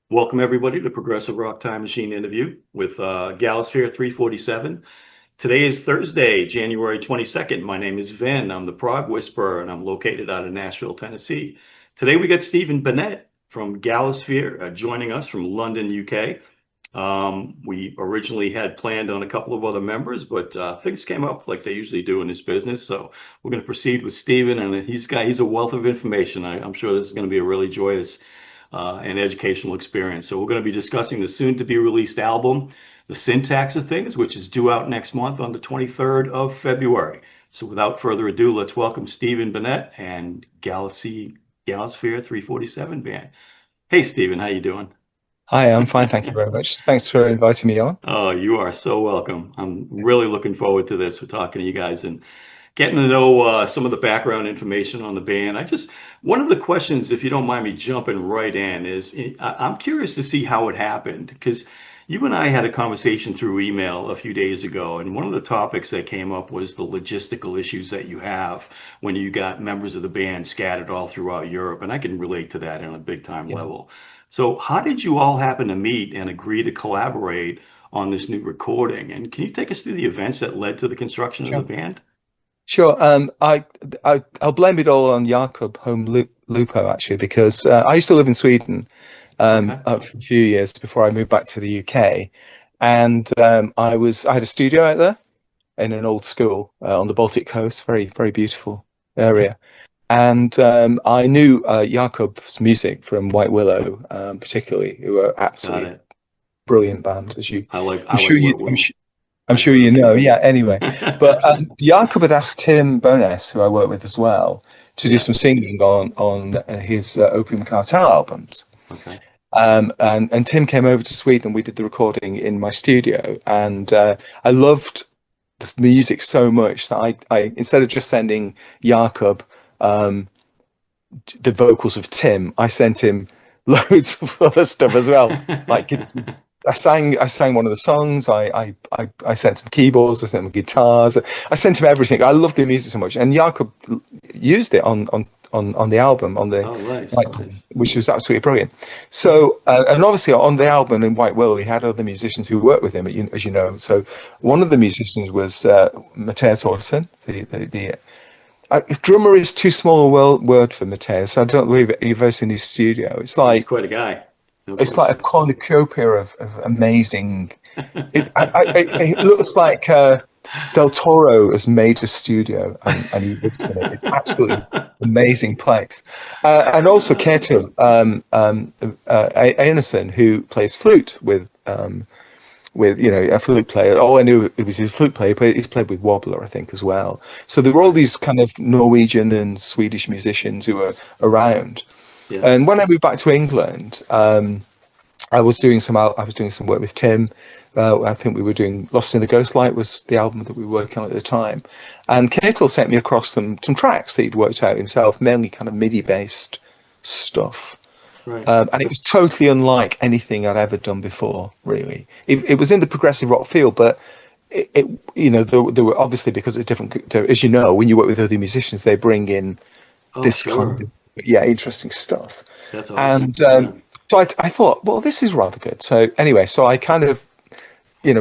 Welcome everybody to Progressive Rock Time Machine interview with Galasphere 347. Today is Thursday, January 22nd. My name is Vin. I'm the Prog Whisperer, and I'm located out of Nashville, Tennessee. Today we got Stephen Bennett from Galasphere joining us from London, UK. We originally had planned on a couple of other members, but things came up like they usually do in this business. So we're going to proceed with Stephen, and he's a wealth of information. I'm sure this is going to be a really joyous and educational experience. So we're going to be discussing the soon to be released album, The Syntax of Things, which is due out next month on the 23rd of February. So without further ado, let's welcome Stephen Bennett and Galasphere 347 band. Hey, Stephen, how you doing? Hi, I'm fine. Thank you very much. Thanks for inviting me on. Oh, you are so welcome. I'm really looking forward to this. We're talking to you guys and getting to know some of the background information on the band. One of the questions, if you don't mind me jumping right in, is I'm curious to see how it happened because you and I had a conversation through email a few days ago, and one of the topics that came up was the logistical issues that you have when you got members of the band scattered all throughout Europe, and I can relate to that on a big time Yeah. level. So, how did you all happen to meet and agree to collaborate on this new recording? And can you take us through the events that led to the construction of the Sure. band? Sure. I'll blame it all on Jakob Lupo actually, because I used to live in Sweden Okay. for a few years before I moved back to the UK, and I had a studio out there in an old school on the Baltic coast, very beautiful Yeah. area. And I knew Jakob's music from White Willow, particularly, who are Got absolutely it. brilliant band, as I I'm like sure you, White I'm, Willow. su- I'm I sure do. you know. Yeah. Anyway, but Jakob had asked Tim Bowness, who I work with as well, to do Yeah. some singing on his Opium Cartel albums. Okay. And Tim came over to Sweden, and we did the recording in my studio, and I loved the music so much that I instead of just sending Jakob um, the vocals of Tim, I sent him loads of other stuff as well. Like I sang one of the songs. I sent him keyboards. I sent him guitars. I sent him everything. I love the music so much, and Jakob used it on the album Oh, nice, like, nice. which was absolutely brilliant. So and obviously on the album in White Willow, he had other musicians who worked with him, as you know. So one of the musicians was Matthias Orton, the drummer is too small a word for Matthias. I don't believe it. You've ever seen his studio. He's quite a guy, no It's like a question. cornucopia of amazing. It looks like Del Toro has made a studio and he lives in it. It's absolutely amazing place. And also Ketil Einarsson, who plays flute with a flute player. All I knew it was a flute player, but he's played with wobbler, I think, as well. So there were all these kind of Norwegian and Swedish musicians who were around. Yeah. And when I moved back to England, I was doing some work with Tim. I think we were doing Lost in the Ghostlight was the album that we were working on at the time, and Ketil sent me across some tracks that he'd worked out himself, mainly kind of MIDI based stuff. Right. And it was totally unlike anything I'd ever done before. Really, it was in the progressive rock field, but there were obviously, because it's different. As you know, when you work with other musicians, they bring in Oh, this kind sure. of interesting stuff. That's awesome. And Yeah. so I thought, well, this is rather good. So anyway, so I kind of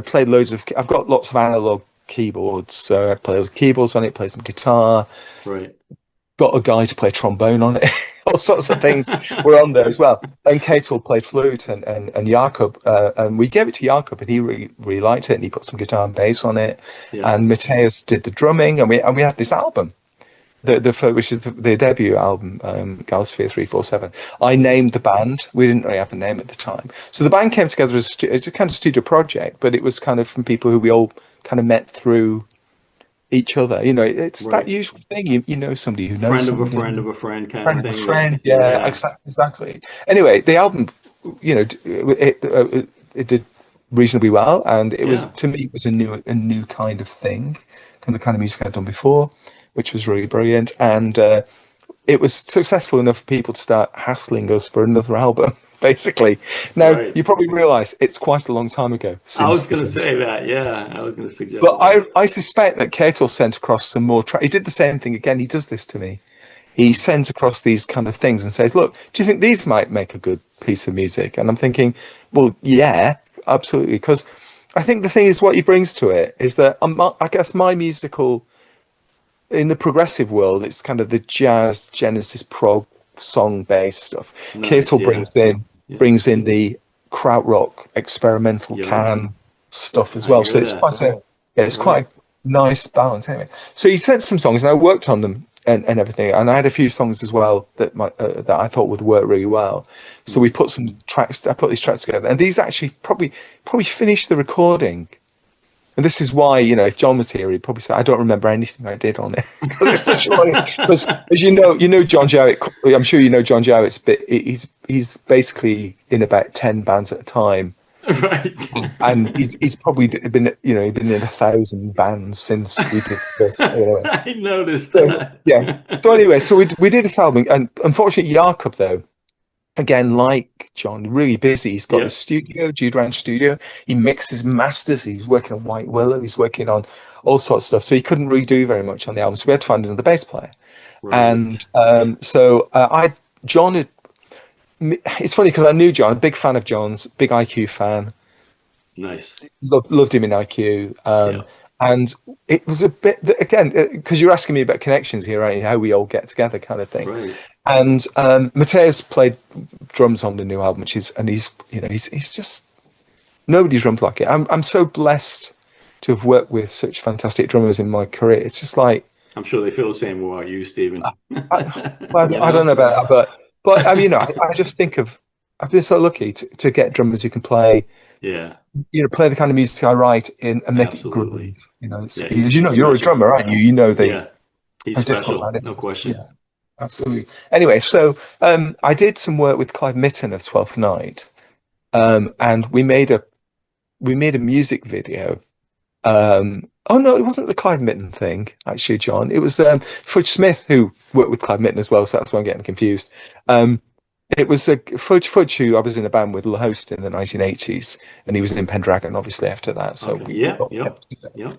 played loads of. I've got lots of analog keyboards, so I played keyboards on it, played some guitar, Right. got a guy to play trombone on it. All sorts of things were on there as well. And Ketil played flute, and Jakob, and we gave it to Jakob, and he really liked it, and he put some guitar and bass on it. Yeah. And Matthias did the drumming, and we had this album, which is the debut album, Galasphere 347. I named the band. We didn't really have a name at the time, so the band came together as a kind of studio project, but it was kind of from people who we all kind of met through each other. It's that Right. usual thing. You know somebody who knows Friend of a somebody. friend of a friend kind of Friend of a thing. friend, yeah, Yeah. exactly. Anyway, the album, it did reasonably well, and it was, Yeah. to me, it was a new kind of thing, kind of music I'd done before, which was really brilliant, and it was successful enough for people to start hassling us for another album, basically. Now, Right. you probably realise it's quite a long time ago I was since the gonna first. say that. Yeah. I was gonna But suggest that. I suspect that Ketil sent across some more tracks. He did the same thing again. He does this to me. He Hmm. sends across these kind of things and says, "Look, do you think these might make a good piece of music. And I'm thinking, well, yeah, absolutely. Because I think the thing is, what he brings to it is that I guess my musical, in the progressive world, it's kind of the jazz, Genesis, prog, song based stuff. Nice. Keitel Yeah. Yeah. brings in the krautrock, experimental Yep. can stuff as I well. hear So it's that. quite a it's Right. quite a nice balance anyway. So he sent some songs, and I worked on them and everything. And I had a few songs as well that I thought would work really well. So we put some tracks. I put these tracks together, and these actually probably finished the recording. And this is why, if John was here, he'd probably say, "I don't remember anything I did on it," because it's such a because, as you know John Jowett. I'm sure you know John Jowett's, but he's basically in about 10 bands at a time, Right. and he's probably been he's been in 1,000 bands since we did this. Anyway. I noticed So that. yeah. So anyway, so we did this album, and unfortunately, Jakob though. Again, like John, really busy. He's got Yeah. the studio, Jude Ranch studio. He mixes, masters. He's working on White Willow. He's working on all sorts of stuff. So he couldn't really do very much on the album. So we had to find another bass player. Right. And John had. It's funny because I knew John, a big fan of John's, big IQ fan. Nice. Loved him in IQ. Yeah. And it was a bit, again, because you're asking me about connections here, right? How we all get together, kind of thing. Right. And Mateus played drums on the new album, he's just nobody's drums like it. I'm so blessed to have worked with such fantastic drummers in my career. It's just like I'm sure they feel the same about you, Stephen. I don't know about that, but I mean, I just think I've been so lucky to get drummers who can play. Yeah. Play the kind of music I write in and make Absolutely. it groove. Yeah, As he's you're a special. drummer, aren't you? You know Yeah. He's how difficult special. that is. No question. Yeah, absolutely. Anyway, so I did some work with Clive Mitten of 12th Night, and we made a music video. Oh no, it wasn't the Clive Mitten thing, actually, John. It was Fudge Smith who worked with Clive Mitten as well, so that's why I'm getting confused. It was Fudge who I was in a band with, La Host, in the 1980s, and he was in Pendragon obviously after that. So Okay. Yeah.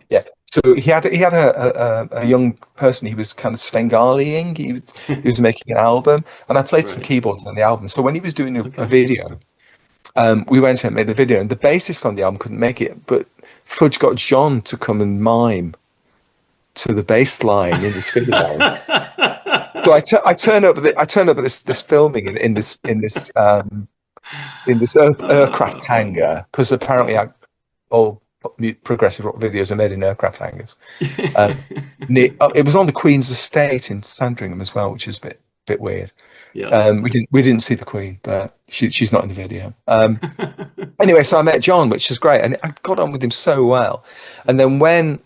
yeah. So he had a young person he was kind of Svengaliing. He was making an album, and I played some Right. keyboards on the album. So when he was doing a Okay. video, we went and made the video, and the bassist on the album couldn't make it, but Fudge got John to come and mime to the bass line in this video. So I turn up at this filming in this aircraft hangar, because apparently all progressive rock videos are made in aircraft hangars. It was on the Queen's estate in Sandringham as well, which is a bit weird. Yeah. We didn't see the Queen, but she's not in the video. Anyway, so I met John, which is great, and I got on with him so well. And then when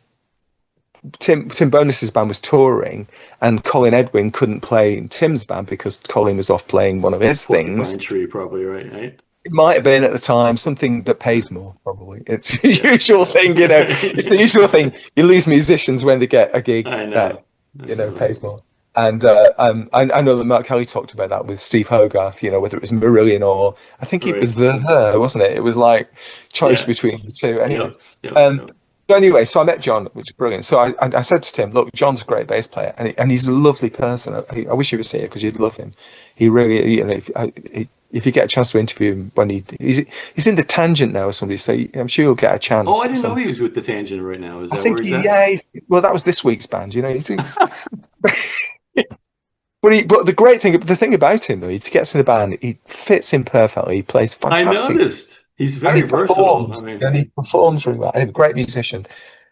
Tim Bonus's band was touring, and Colin Edwin couldn't play in Tim's band because Colin was off playing one of his things. Tree, probably, right? It might have been at the time something that pays more, probably. It's the usual thing, It's the usual thing. You lose musicians when they get a gig that pays more. And I know that Mark Kelly talked about that with Steve Hogarth. Whether it was Marillion or I think it was the wasn't it? It was like choice between the two. Anyway. So anyway, so I met John, which is brilliant. So I said to Tim, "Look, John's a great bass player, and he's a lovely person. I wish he was here because you'd love him. He really, if you get a chance to interview him when he's in the Tangent now or somebody, so I'm sure you'll get a chance." Oh, I didn't know he was with the Tangent right now. Is that I think where he's at? well, that was this week's band. But the thing about him though, he gets in a band, he fits in perfectly. He plays fantastic. I noticed. He's very versatile. And he performs really well. He's a great musician.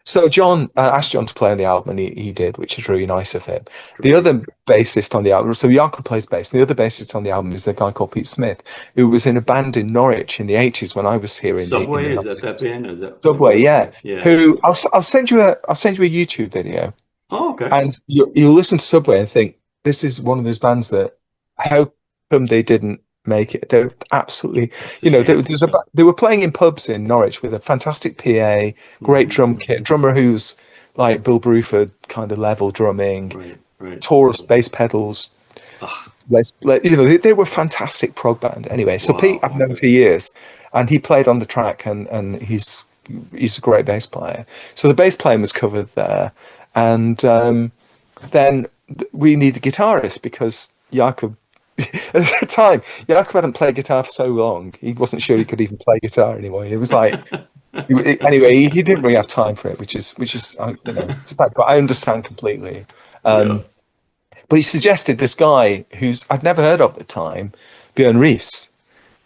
So John asked John to play on the album, and he did, which is really nice of him. The other bassist on the album, so Jakob plays bass. The other bassist on the album is a guy called Pete Smith, who was in a band in Norwich in the 80s when I was here in Subway. Is that band? Is that Subway? Yeah. Yeah. Who I'll send you a YouTube video. Oh, okay. And you'll listen to Subway and think, this is one of those bands that, how come they didn't make it? They're absolutely, they were playing in pubs in Norwich with a fantastic PA, great drum kit, drummer who's like Bill Bruford kind of level drumming, right. Taurus bass pedals. They were a fantastic prog band. Anyway, so Pete I've known for years, and he played on the track, and he's a great bass player. So the bass playing was covered there, and then we need a guitarist because Jakob at the time, Jakob hadn't played guitar for so long. He wasn't sure he could even play guitar anymore. It was like, anyway, he didn't really have time for it, which is sad, but I understand completely. Yeah. But he suggested this guy who's I'd never heard of at the time, Björn Ries,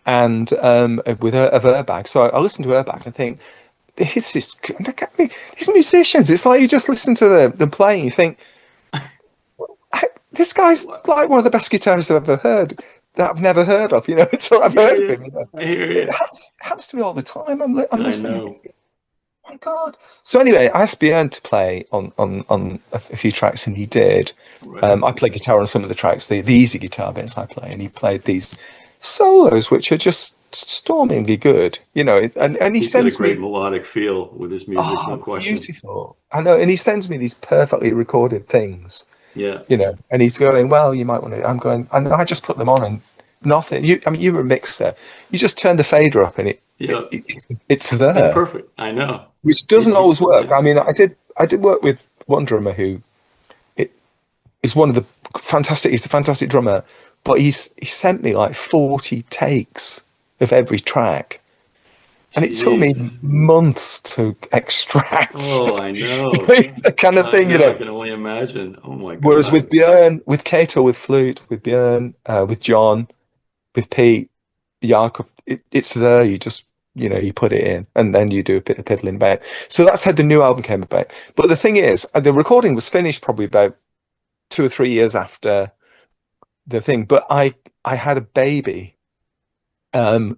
and with a Urbag. So I listened to Urbag and think, these musicians. It's like you just listen to them play, and you think, this guy's like one of the best guitarists I've ever heard that I've never heard of. Until I've heard of him. I hear you. It happens to me all the time. I'm listening. I know. Oh my God. So anyway, I asked Björn to play on a few tracks, and he did. Right. I played guitar on some of the tracks, the easy guitar bits I play, and he played these solos, which are just stormingly good. And he He's got a sends great me, melodic feel with his music, no question. beautiful. I know, and he sends me these perfectly recorded things. Yeah. And he's going, well, you might want to. I'm going, and I just put them on, and nothing. You were a mixer. You just turn the fader up, and it's there. It's perfect. I know. Which doesn't always work. I mean, I did work with one drummer who is one of the fantastic. He's a fantastic drummer, but he sent me like 40 takes of every track, and it took me months to extract. Oh, I know. The kind of thing, I can only imagine. Oh my God. Whereas with Björn, with Kato, with flute, with Björn, with John, with Pete, Jakob, it's there. You just you put it in, and then you do a bit of piddling back. So that's how the new album came about. But the thing is, the recording was finished probably about 2 or 3 years after the thing. But I had a baby, and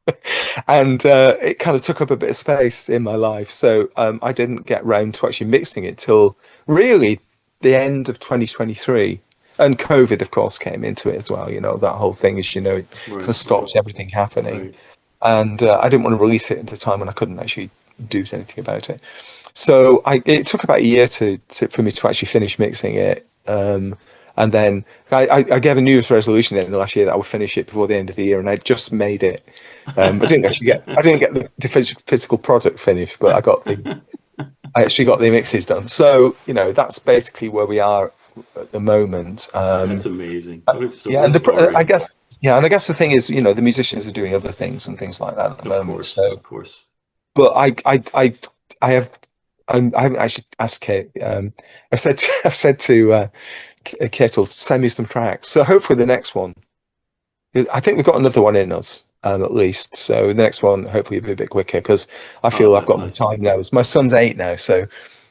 it kind of took up a bit of space in my life. So I didn't get round to actually mixing it till really the end of 2023. And COVID, of course, came into it as well. That whole thing is, it kind of stopped everything happening. Right. And I didn't want to release it at a time when I couldn't actually do anything about it. So it took about a year for me to actually finish mixing it. And then I gave a New Year's resolution in the last year that I would finish it before the end of the year, and I just made it. I didn't get the physical product finished, but I actually got the mixes done. So that's basically where we are at the moment. That's amazing. And I guess the thing is, the musicians are doing other things and things like that at the moment. Of course. But I haven't actually asked Kate. I've said to Kettle, send me some tracks. So hopefully the next one, I think we've got another one in us, at least. So the next one hopefully will be a bit quicker, because I feel I've got more time now. My son's 8 now, so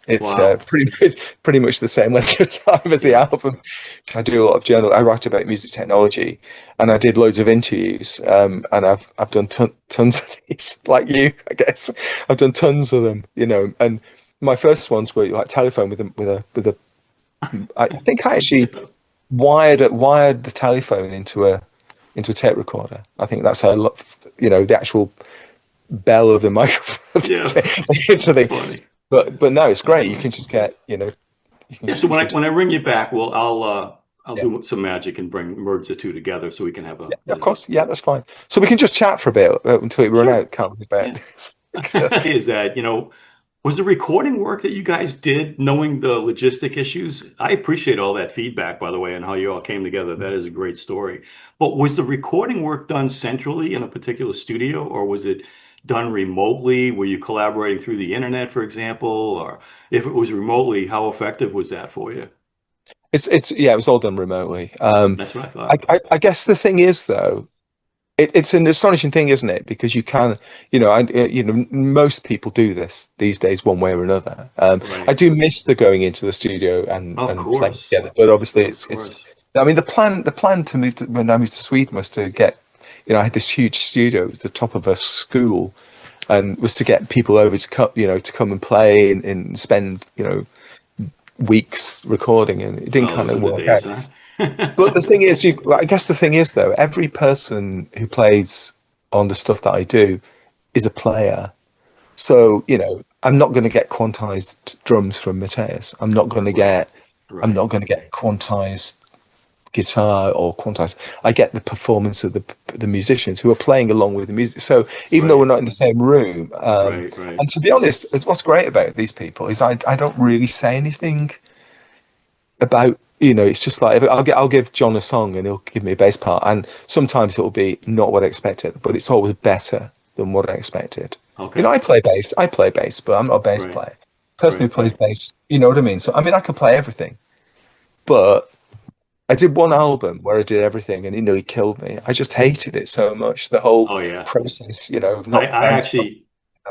it's pretty much the same length of time as the album. I do a lot of I write about music technology, and I did loads of interviews, and I've done tons of these, like you, I guess. I've done tons of them, and my first ones were like telephone with a I think I actually wired the telephone into a tape recorder. I think that's how the actual bell of the microphone. Yeah. But no, it's great. You can just get So when I ring you back, well, I'll do some magic and merge the two together so we can have a. Yeah, of course, yeah, that's fine. So we can just chat for a bit until we run out, can't we? Is that was the recording work that you guys did, knowing the logistic issues? I appreciate all that feedback, by the way, and how you all came together. That is a great story. But was the recording work done centrally in a particular studio, or was it done remotely? Were you collaborating through the internet, for example? Or if it was remotely, how effective was that for you? It was all done remotely. That's what I thought. I guess the thing is, though, it's an astonishing thing, isn't it? Because you can, most people do this these days one way or another. Right. I do miss the going into the studio and playing together, but obviously it's. I mean, the plan to move when I moved to Sweden was to get, I had this huge studio. It was the top of a school, and was to get people over to come and play and spend, weeks recording, and it didn't kind of work out. Huh? But the thing is, I guess the thing is, though, every person who plays on the stuff that I do is a player. So, I'm not going to get quantized drums from Mateus. I'm not going to get quantized guitar or quantized. I get the performance of the musicians who are playing along with the music. So even though we're not in the same room, and to be honest, what's great about these people is I don't really say anything about it's just like I'll give John a song and he'll give me a bass part, and sometimes it'll be not what I expected, but it's always better than what I expected. Okay. I play bass, but I'm not a bass Right. player. Person who Right. plays bass, you know what I mean? So I mean, I can play everything, but I did one album where I did everything, and it nearly killed me. I just hated it so much. The whole Oh yeah. process, of I, not I knowing. actually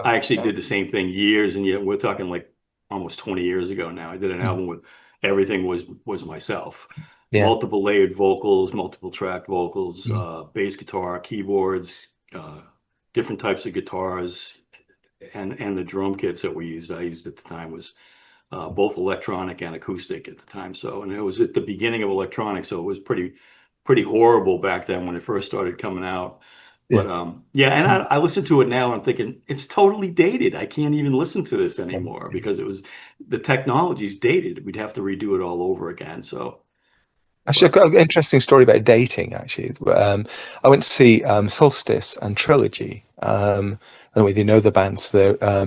I actually Yeah, did the same thing years and yet we're talking like almost 20 years ago now. I did an yeah, album with everything was myself. yeah. Multiple layered vocals, multiple track vocals, Mm. bass guitar, keyboards, different types of guitars, and the drum kits that we used. I used at the time was both electronic and acoustic at the time. So, and it was at the beginning of electronic, so it was pretty horrible back then when it first started coming out. Yeah. But yeah, and I listen to it now and I'm thinking it's totally dated. I can't even listen to this Yeah. anymore because the technology's dated. We'd have to redo it all over again. So, Actually, I've but got an interesting story about dating. Actually, I went to see Solstice and Trilogy. I don't know whether you know the bands.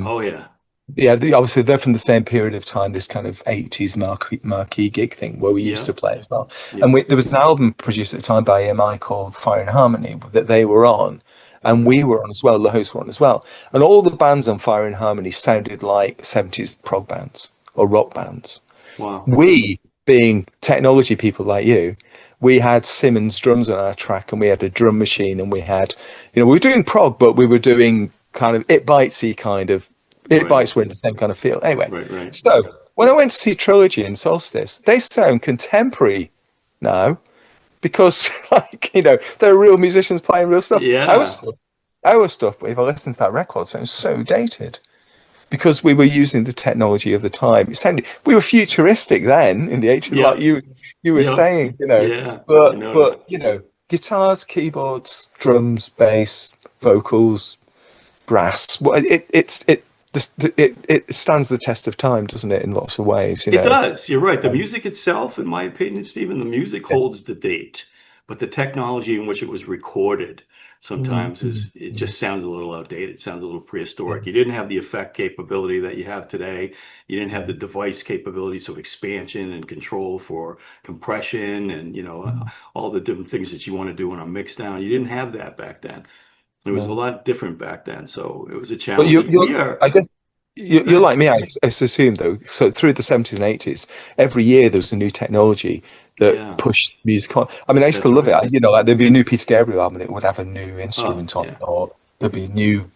oh yeah, Yeah, obviously they're from the same period of time. This kind of 80s marquee gig thing where we used yeah, to play as well. yeah. And there was an album produced at the time by EMI called Fire and Harmony that they were on, and Okay, we were on as well. The hosts were on as well. And all the bands on Fire and Harmony sounded like 70s prog bands or rock bands. wow, We, being technology people like you, we had Simmons drums on our track, and we had a drum machine, and we had, we were doing prog, but we were doing kind of it bitesy kind of. It right, bites were in the same kind of feel. Anyway, right, right. so when I went to see Trilogy and Solstice, they sound contemporary now because, they're real musicians playing real stuff. Yeah, Our stuff, if I listen to that record, sounds so dated because we were using the technology of the time. We were futuristic then in the 80s, like yep, you were yep, saying, yeah. I noticed. but guitars, keyboards, drums, bass, vocals, brass. Well, it stands the test of time, doesn't it? In lots of ways, It does. You're right. The Um, music itself, in my opinion, Stephen, the music yeah. holds the date, but the technology in which it was recorded Mm, sometimes mm, it mm, just sounds a little outdated. It sounds a little yeah. prehistoric. You didn't have the effect capability that you have today. You didn't have Yeah. the device capabilities of expansion and control for compression and, Mm, all the different things that you want to do on a mix down. You didn't have that back then. It was a no. lot different back then. So it was a But challenge. We I are, guess go you're ahead. like me. I assume though. So through the 70s and 80s, every year there was a new technology that Yeah, pushed music on. I mean, I used to that's love it. right. Like there'd be a new Peter Gabriel album, and it would have a new Oh, instrument on it, yeah. or there'd be a new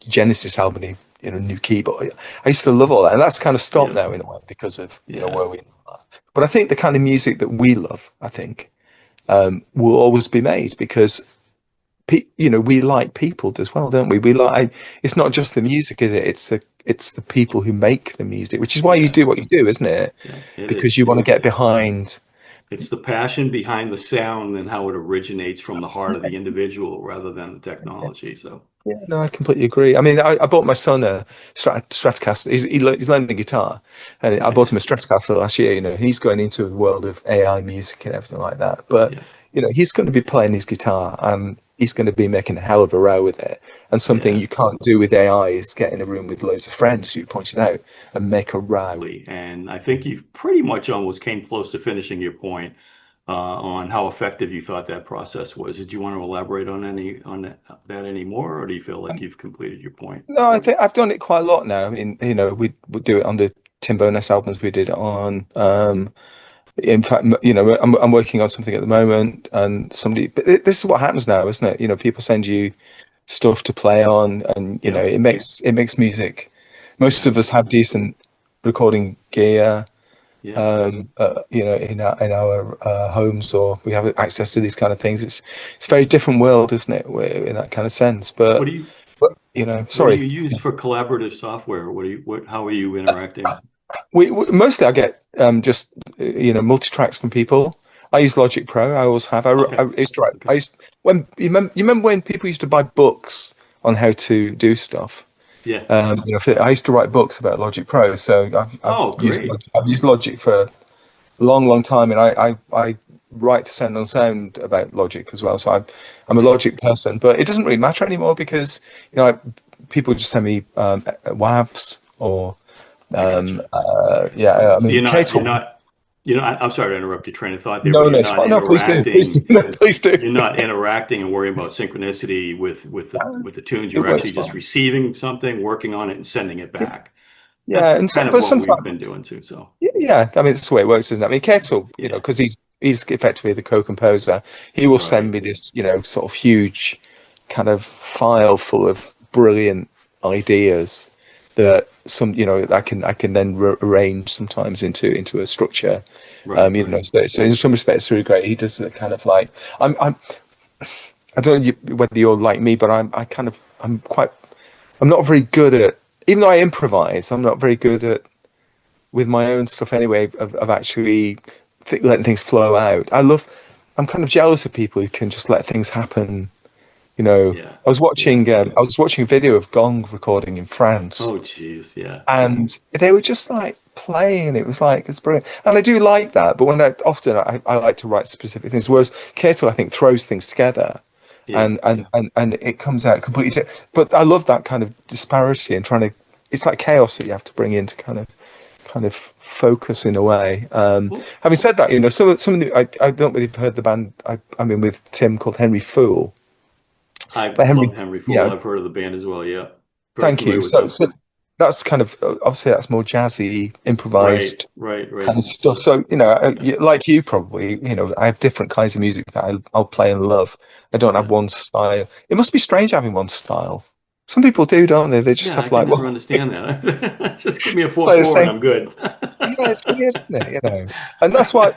Genesis album, new keyboard. I used to love all that, and that's kind of stopped Yeah. now in a way because of Yeah. where we are. But I think the kind of music that we love, I think, will always be made because we like people as well, don't we? It's not just the music, is it? It's the people who make the music, which is why you Yeah. do what you do, isn't it? Yeah. It Because is. you want to get behind. It's the passion behind the sound and how it originates from the heart of the individual rather than the technology. So, Yeah, no, I completely agree. I mean, I bought my son a Stratocaster. He's learning the guitar, and I bought him nice. a Stratocaster last year. He's going into a world of AI music and everything like that. But Yeah. he's going to be playing his guitar, and he's going to be making a hell of a row with it. And something Yeah. you can't do with AI is get in a room with loads of friends, you pointed out, and make a row. And I think you've pretty much almost came close to finishing your point on how effective you thought that process was. Did you want to elaborate on that anymore, or do you feel like you've completed your point? No, I think I've done it quite a lot now. I mean, we do it on the Tim Bonus albums. We did it on. In fact, I'm working on something at the moment, and somebody. But this is what happens now, isn't it? People send you stuff to play on, and Yep. it makes music. Most Yeah. of us have decent recording gear, Yeah. in our homes, or we have access to these kind of things. It's a very different world, isn't it? In that kind of sense. What But do you what do sorry. you use for collaborative software? How are you interacting? We mostly I get just multi-tracks from people. I use Logic Pro. I always have. I Okay. used to write. Okay. I used when you remember when people used to buy books on how to do stuff. Yeah. I used to write books about Logic Pro, so I've Oh, used great. Logic for a long time, and I write to Sound on Sound about Logic as well. So I'm a Okay. Logic person, but it doesn't really matter anymore because people just send me WAVs or I gotcha. I yeah. gotcha. I So mean, Kate. you're not I'm sorry to interrupt your train of thought there, but No, no, it's fine. No, please do. Please do. No, please do. you're not interacting and worrying about synchronicity with the tunes. It You're works actually just fine. receiving something, working on it, and sending it back. That's Yeah, and kind of but what we've sometimes, been doing too. So yeah, I mean, it's the way it works, isn't it? I mean, Kettle, yeah, because he's effectively the co-composer. He will send right, me this, sort of huge kind of file full of brilliant ideas that I can then arrange sometimes into a structure. right, right. So in some respects, it's really great. He does the kind of like I don't know whether you're like me, but I'm not very good at, even though I improvise, I'm not very good at, with my own stuff anyway, of actually letting things flow out. I'm kind of jealous of people who can just let things happen. Yeah, I was yeah. watching a video of gong recording in France, Oh, geez, yeah, yeah. and they were just like playing. It was like, it's brilliant, and I do like that. But I like to write specific things. Whereas Cato, I think, throws things together, Yeah, and it comes out completely. But I love that kind of disparity and trying to. It's like chaos that you have to bring in to kind of focus in a way. well, Having said that, some of the, I don't know if you've heard the band I'm in with Tim called Henry Fool, I but Henry, love Henry Fool. yeah, I've heard of the band as well. Yeah, very thank you. familiar with So, them. so that's kind of, obviously that's more jazzy, Right, improvised right, right. kind of stuff. So, Yeah. like you probably, I have different kinds of music that I'll play and love. I don't have Yeah. one style. It must be strange having one style. Some people do, don't they? They just Yeah, I have can like, never well, understand that. Just give me a four play the four and same. I'm good. Yeah, it's weird, isn't it? And that's why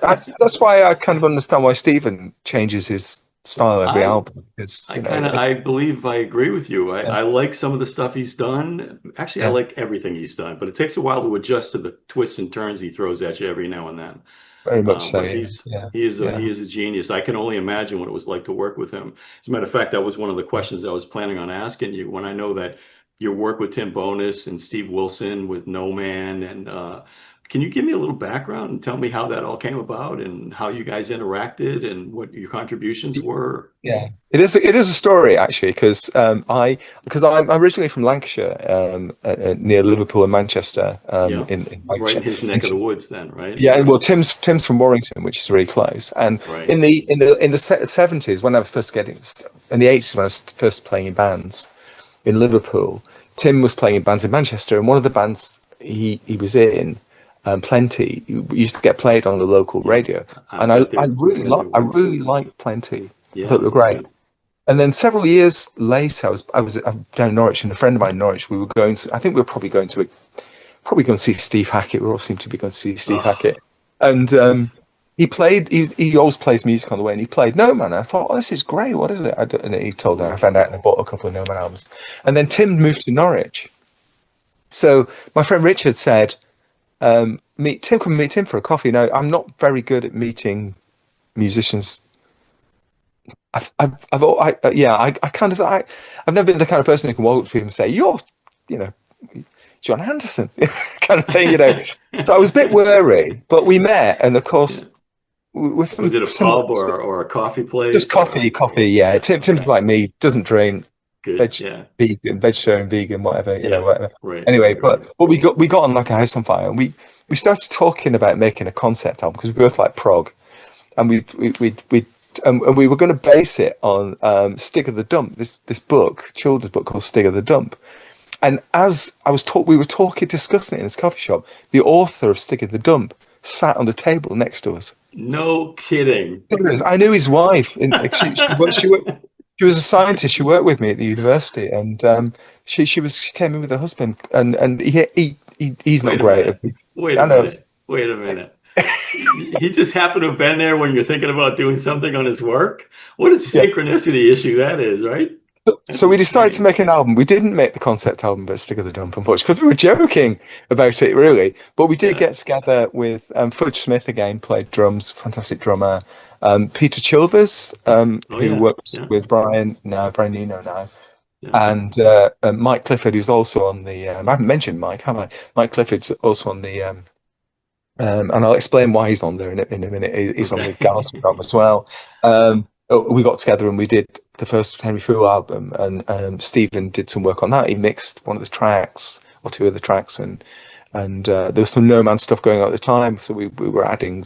I kind of understand why Stephen changes his style every I album because I kind of I believe I agree with you. yeah, I like some of the stuff he's done. Actually, I yeah, like everything he's done, but it takes a while to adjust to the twists and turns he throws at you every now and then. very much so. But Yeah, yeah, he yeah. is a genius. I can only imagine what it was like to work with him. As a matter of fact, that was one of the questions I was planning on asking you when I know that your work with Tim Bonus and Steve Wilson with No Man and can you give me a little background and tell me how that all came about and how you guys interacted and what your contributions were? Yeah, it is a story actually because I'm originally from Lancashire, near Liverpool and Manchester, Yeah, in right in Lancashire. his And neck of the woods then, right? yeah, and well, Tim's from Warrington, which is really close. And Right. in the 70s, when I was first in the 80s, when I was first playing in bands in Liverpool, Tim was playing in bands in Manchester, and one of the bands he was in, Plenty, used to get played on the local Yeah. radio, I and I bet I really they like I were really super. liked Plenty. I Yeah, thought they were me great. too. And then several years later, I'm down in Norwich, and a friend of mine in Norwich, we were going to. I think we were probably going to see Steve Hackett. We all seem to be going to see Steve Oh, Hackett, and nice. he played. He always plays music on the way, and he played No Man. I thought, oh, this is great. What is it? And he told her. I Right. found out, and I bought a couple of No Man albums. And then Tim moved to Norwich, so my friend Richard said, "Meet Tim. Come meet him for a coffee." Now, I'm not very good at meeting musicians. I've never been the kind of person who can walk up to people and say, "You're, you know, John Anderson," kind of thing. So I was a bit wary, but we met, and of Yeah. course, we're Was from it a similar, pub or a coffee just place or? coffee. Yeah, Yeah. Tim's Okay. like me, doesn't drink, Good. Yeah. vegetarian, vegan, whatever, Yeah. whatever. Right. Anyway, Right. Right. but we got on like a house on fire, and we started talking about making a concept album because we both like prog, and and we were going to base it on Stig of the Dump, this children's book called Stig of the Dump. And as we were discussing it in this coffee shop. The author of Stig of the Dump sat on the table next to us. No kidding. I knew his wife. She was a scientist. She worked with me at the university, and she came in with her husband, and he's not Wait a great. minute. Wait a I know. minute. Wait a minute. He just happened to have been there when you're thinking about doing something on his work. What a Yeah. synchronicity issue that is, right? That's So we decided to insane. make an album. We didn't make the concept album, but Stick of the Dump, unfortunately, because we were joking about it, really. But we did Yeah. get together with Fudge Smith again, played drums, fantastic drummer. Peter Chilvers, Oh who yeah. works Yeah. with Brian Eno now, Yeah. and Mike Clifford, who's also on the. I haven't mentioned Mike, have I? Mike Clifford's also on the. And I'll explain why he's on there in a minute. He's on the Galasphere Okay. album as well. We got together and we did the first Henry Fool album, and Stephen did some work on that. He mixed one of the tracks or two of the tracks, and there was some No Man stuff going on at the time, so we were adding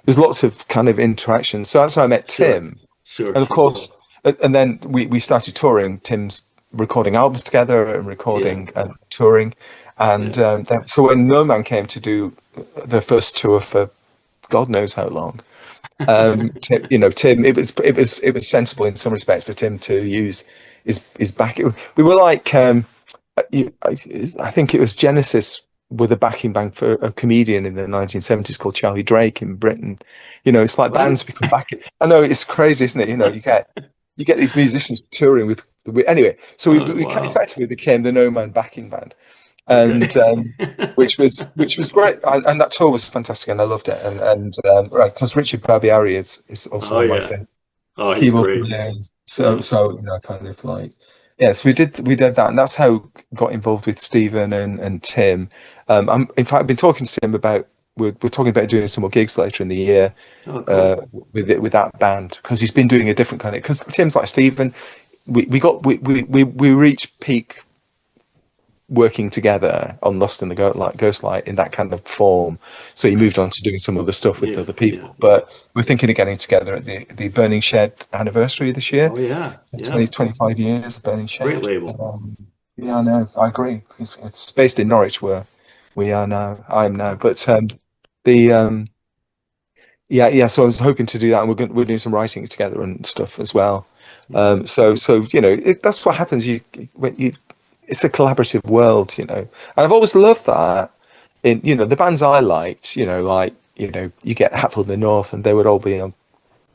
there's lots of kind of interaction. So that's how I met Sure. Tim, Sure. and of course, and then we started touring. Tim's recording albums together and Yeah. recording and touring, and Yeah. so when No Man came to do their first tour for God knows how long, Tim, Tim, it was sensible in some respects for Tim to use his back. We were like, I think it was Genesis with a backing band for a comedian in the 1970s called Charlie Drake in Britain. It's like What? bands become back. I know it's crazy, isn't it? You get these musicians touring with. Anyway, so we, Oh, we wow. effectively became the No Man backing band, Okay. and which was great, and that tour was fantastic, and I loved it, and right, because Richard Barbieri is also Oh one of my yeah. favorite Oh, he's keyboard great. players. So Yeah. so kind of like, yes, we did that, and that's how I got involved with Stephen and Tim. In fact, I've been talking to Tim about we're talking about doing some more gigs later in the year Oh, uh, cool. with that band, because he's been doing a different kind of, because Tim's like Stephen. We reached peak working together on Lost in the Ghostlight in that kind of form. So he Right. moved on to doing some other stuff with Yeah. other Yeah. people. But we're thinking of getting together at the Burning Shed anniversary this year. Oh yeah. Yeah. 25 years of Burning Great Shed. label. Yeah, I know. I agree. It's based in Norwich, where we are now. I am now. But the yeah. So I was hoping to do that, and we're doing some writing together and stuff as well. Yeah. So that's what happens. When you It's a collaborative world, and I've always loved that. In the bands I liked, you get Hatfield in the North, and they would all be on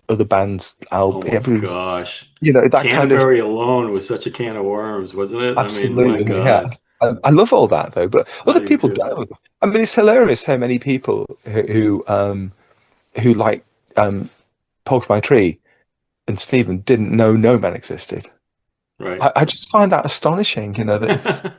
other bands' Oh album. my gosh. That kind of. Canterbury alone was such a can of worms, wasn't it? I mean, my Absolutely, yeah. God. I love all that though, but I other do people too. don't. I mean, it's hilarious how many people who like Porcupine Tree and Stephen didn't know No Man existed. Right. I just find that astonishing, that.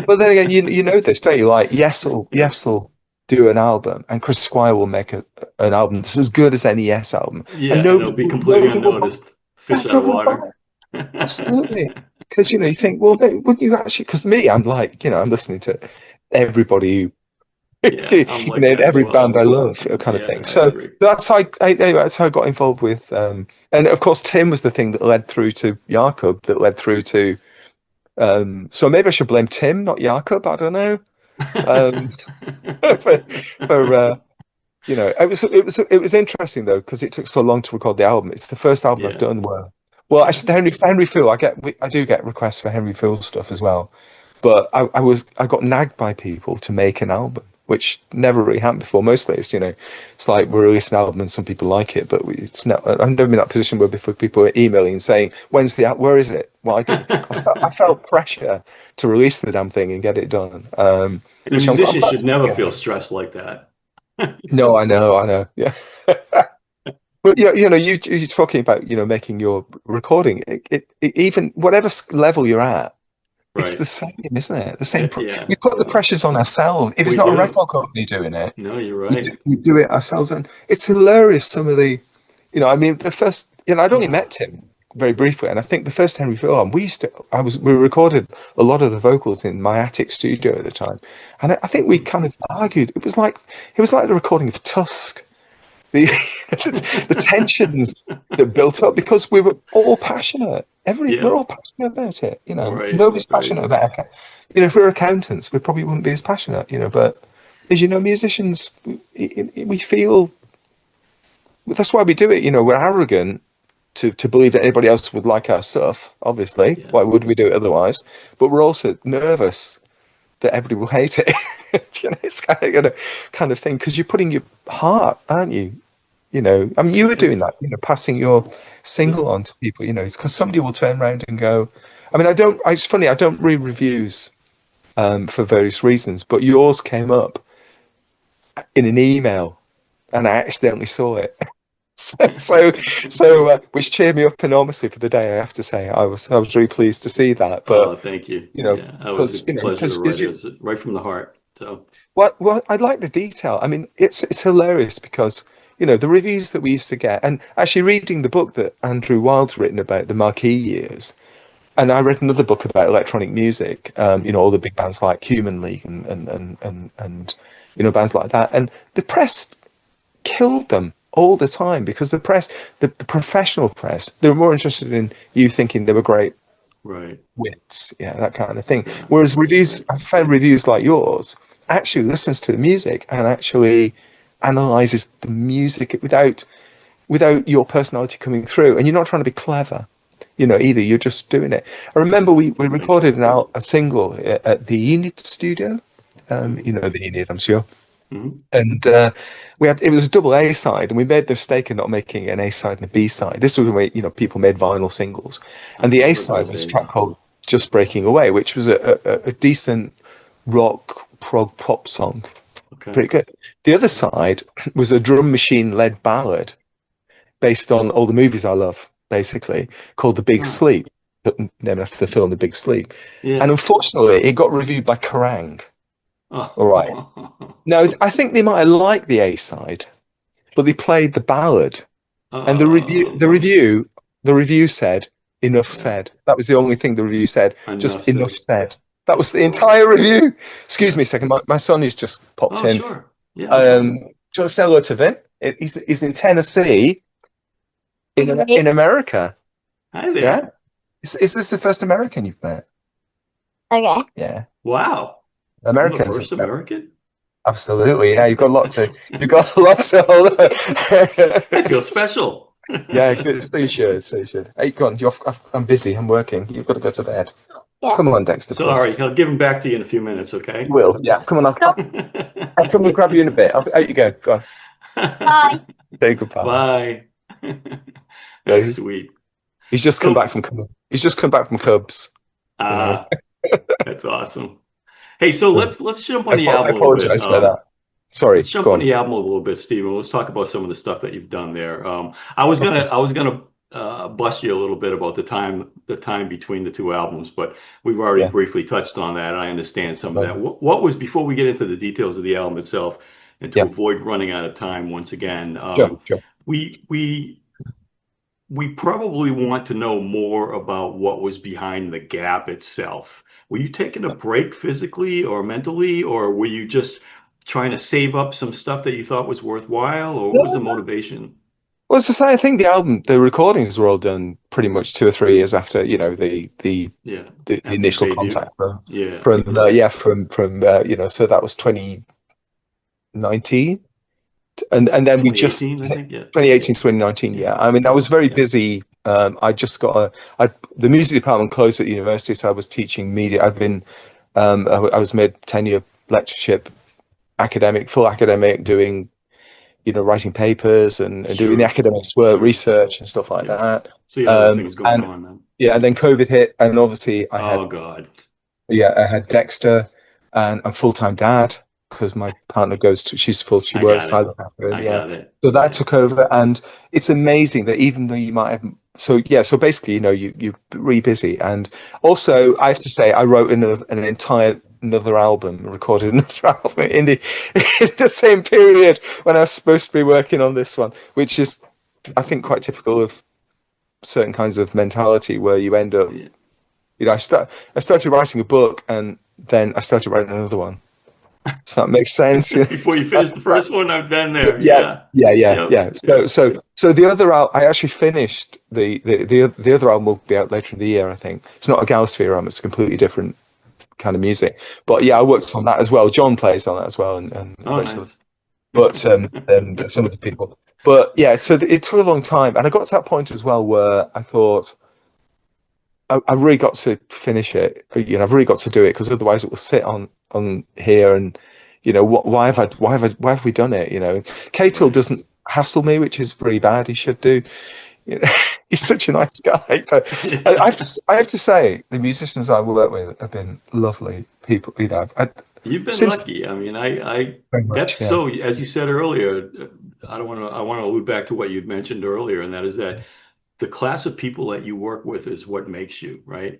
But then again, you know this, don't you? Like, Yeah. Yes will do an album, and Chris Squire will make an album that's as good as any Yes album, Yeah, and and it'll be completely nobody will buy. unnoticed. Yeah, Fish out of nobody will water. buy. Absolutely. Because, you think, well, wouldn't you actually? Because me, I'm like, I'm listening to everybody Yeah, I'm like that as every well. band I love, kind of Yeah, thing. I So agree. anyway, that's how I got involved with, and of course, Tim was the thing that led through to Jakob, that led through to, so maybe I should blame Tim, not Jakob. I don't know. Um, for it was interesting though, because it took so long to record the album. It's the first album I've Yeah, done where, well, yeah. actually, the Henry Phil, I do get requests for Henry Phil stuff as well, but I got nagged by people to make an album, which never really happened before. Mostly it's like we release an album and some people like it, but it's not. I've never been in that position where before people are emailing and saying, where is it? Well, I felt pressure to release the damn thing and get it done, And a which I'm musician glad. should never feel stressed like that. No, I know. Yeah. But yeah, you're talking about, making your recording. It even whatever level you're at, it's the Right. same, isn't it? The same. Yeah, We put the yeah. pressures on ourselves. If it's We not a do. record company doing it, No, you're we do, right. we do it ourselves, and it's hilarious. Some of the, I mean, the first, I'd only met Tim very briefly, and I think the first Henry Phil album, we recorded a lot of the vocals in my attic studio at the time, and I think we kind of argued. It was like the recording of Tusk. The the tensions that built up because we were all passionate. Yeah, We're all passionate about it. right, Nobody's right. passionate about it. If we were accountants, we probably wouldn't be as passionate. But as musicians, we feel that's why we do it. We're arrogant to believe that anybody else would like our stuff. Obviously, Yeah. why would we do it otherwise? But we're also nervous that everybody will hate it. It's kind of thing, because you're putting your heart, aren't you? I mean, you were It's doing that, passing your yeah. single on to people, it's because somebody will turn around and go, I mean, it's funny, I don't read reviews for various reasons, but yours came up in an email and I accidentally saw it. Which cheered me up enormously for the day, I have to say. I was really pleased to see that. Oh, But, thank you. Yeah, that was a because, pleasure to because write. It you, was right from the heart. So, well, I like the detail. I mean, it's hilarious because the reviews that we used to get, and actually reading the book that Andrew Wild's written about the Marquee years, and I read another book about electronic music. All the big bands like Human League and bands like that, and the press killed them all the time because the press, the professional press, they were more interested in you thinking they were great Right. wits, yeah, that kind of thing. Yeah. Whereas reviews, I've found reviews like yours actually listens to the music and actually analyzes the music without your personality coming through, and you're not trying to be clever, either. You're just doing it. I remember we recorded a single at the Enid studio. Mm-hmm. The Enid, I'm sure. Mm-hmm. And it was a double A side, and we made the mistake of not making an A side and a B side. This was when people made vinyl singles, I and the A remember side those was a days. track called "Just Breaking Away," which was a decent rock prog pop song, Okay. pretty good. The other side was a drum machine led ballad based on all the movies I love, basically, called The Big Huh. Sleep, but named after the film The Big Sleep. Yeah. And unfortunately, it got reviewed by Kerrang. All right. Oh. Now, I think they might have liked the A side, but they played the ballad, and Oh. the review said enough Yeah. said. That was the only thing the review said. Enough Just enough said. said. That was Of the course. entire review. Excuse Yeah. me a second. My son has just popped Oh, in. sure. Yeah, no problem. Do you want to say hello to Vin? He's in Tennessee, in America. Hi Yeah. there. Is this the first American you've met? Okay. Yeah. Wow. I'm the Americans. first American? Absolutely. Yeah. You've got a lot to hold I on. feel special. Yeah, good. So you should. So you should. Hey, go on. I'm busy. I'm working. You've got to go to bed. Yeah. Come on, Dexter, Sorry, please. I'll give them back to you in a few minutes, okay? You will. Yeah. Come on. I'll come and grab you in a bit. Out you go. Go on. Bye. Say goodbye. Bye. That's No, sweet. he's just come back So, from. He's just come back from Cubs. uh, that's awesome. Hey, so let's jump on the I album a little bit. apologize for that. Sorry. Let's jump Go on on. the album a little bit, Steven. Let's talk about some of the stuff that you've done there. I was gonna bust you a little bit about the time between the two albums, but we've already Yeah. briefly touched on that. I understand some of that. Fine. What was before we get into the details of the album itself, and to Yeah. avoid running out of time once again, Sure. Sure. we probably want to know more about what was behind the gap itself. Were you taking a break physically or mentally, or were you just trying to save up some stuff that you thought was worthwhile, or what was the motivation? Well, as I say, I think the recordings were all done pretty much 2 or 3 years after, Yeah, the after your initial debut. contact from Yeah, so that was 2019, and then we just 2018, I think. Yeah, 2018 to 2019. yeah, Yeah, I mean, I yeah, was very busy. I just the music department closed at the university, so I was teaching media. I was made tenure lectureship, full academic, doing writing papers and doing the sure, academics work, sure. research and stuff like Yeah. that. So you had other things going And on then. yeah, and then COVID hit, and obviously Oh God, I had Dexter, and I'm full time dad because my partner she I works, got so I it. look after her, I yeah. got it. So that Yeah, took over, and it's amazing that even though you might have, so basically, you're really busy, and also I have to say I wrote an entire another album, recorded another album in the same period when I was supposed to be working on this one, which is I think quite typical of certain kinds of mentality where you end up, yeah. I started writing a book and then I started writing another one. Does that make sense? Before you finish the first one, I've been there. Yeah, Yeah, yep, yeah. yep. So the other album, I actually finished the other album will be out later in the year. I think it's not a Galasphere album; it's a completely different kind of music. But yeah, I worked on that as well. John plays on that as well, and Oh, most of nice. but and some of the people. But yeah, so it took a long time, and I got to that point as well where I thought I really got to finish it. I've really got to do it because otherwise it will sit on here, and why have we done it? Cato Right. doesn't hassle me, which is really bad. He should do. He's such a nice guy. But I have to say, the musicians I work with have been lovely people. You've been Since lucky. I mean, I very that's much, yeah. so, as you said earlier, I want to allude back to what you'd mentioned earlier, and that is that the class of people that you work with is what makes you, right?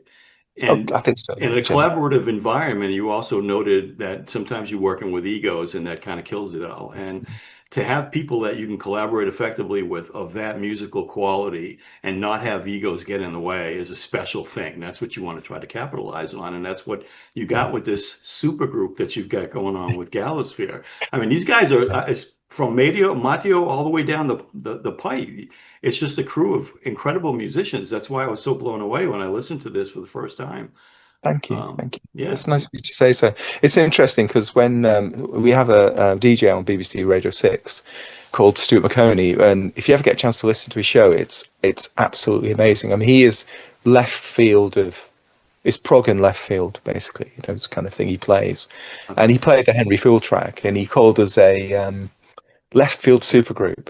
Oh, And I think so. in a Jim. collaborative environment, you also noted that sometimes you're working with egos and that kind of kills it all. And to have people that you can collaborate effectively with of that musical quality and not have egos get in the way is a special thing. That's what you want to try to capitalize on. And that's what you got with this super group that you've got going on with Galasphere. I mean, these guys are, from Matteo all the way down the pipe. It's just a crew of incredible musicians. That's why I was so blown away when I listened to this for the first time. Thank you, thank you. Yeah. It's nice of you to say so. It's interesting because when we have a DJ on BBC Radio 6 called Stuart McConey, and if you ever get a chance to listen to his show, it's absolutely amazing. I mean, he is left field of, it's prog and left field, basically. You know, it's the kind of thing he plays. Okay. And he played the Henry Fool track, and he called us a left field supergroup.